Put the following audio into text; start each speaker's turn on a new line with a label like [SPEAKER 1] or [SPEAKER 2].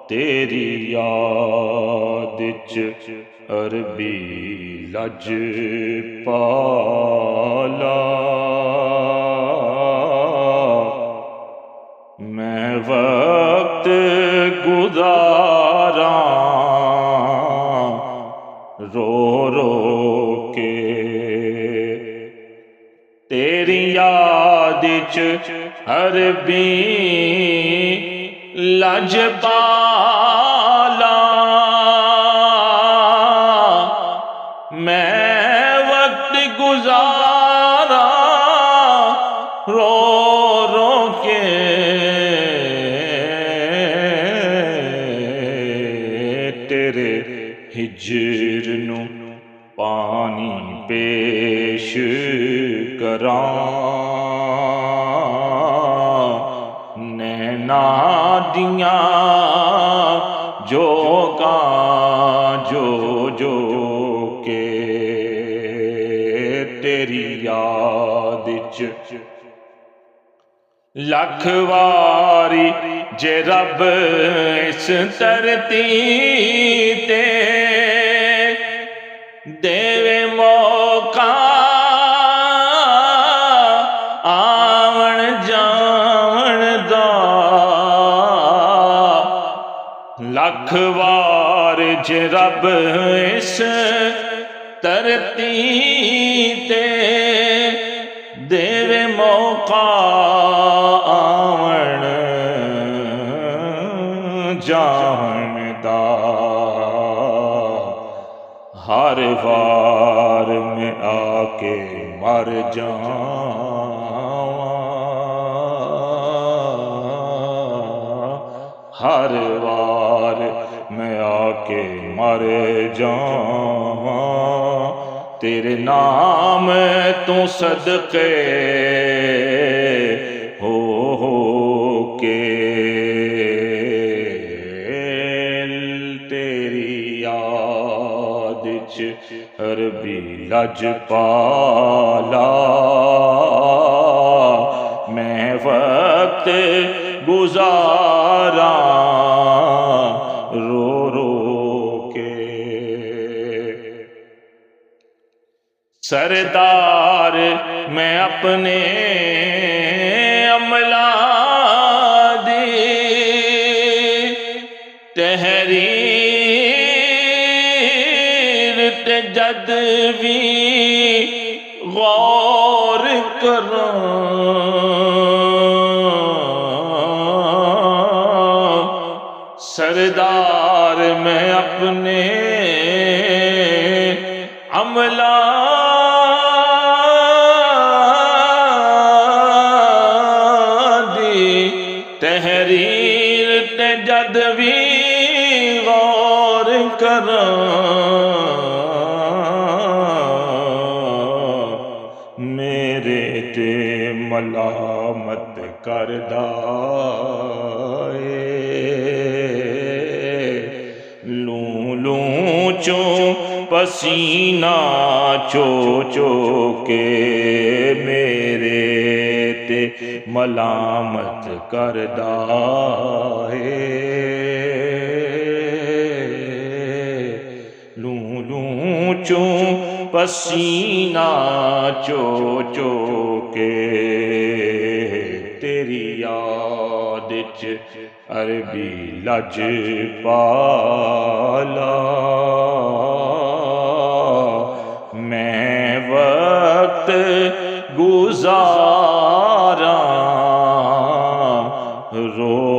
[SPEAKER 1] تیری یاد وچ عربی لج پالا میں وقت گزاراں رو رو کے تیری یاد وچ عربی لج پالا میں وقت گزارا رو رو کے تیرے ہجر نو پانی پیش کراں نینا دیاں جوگاں جو جو کے تیری یاد وچ لکھ واری جے رب اس دھرتی تے دیوے موقع آون جاون دا لکھ وار جے رب اس دھرتی تے دیوے موقع آون جاون دا ہر وار میں آ کے مر جاواں ہر وار میں آ کے مر جاواں تیرے نام تو صدقے ہو کے تیری یاد وچ عربی لج پالا میں وقت گزاراں رو رو کے سردار میں اپنے عملہ دی تحریر تے جد وی غور کراں سردار میں اپنے عملہ تحریر تے جد وی غور کراں میرے تے ملامت کردا اے لوں لوں چوں پسینہ چو چو کے میرے تے ملامت کردا ہے لوں لوں چوں پسینہ چو چو کے تیری یاد وچ عربی لج پالا میں وقت گزاراں رو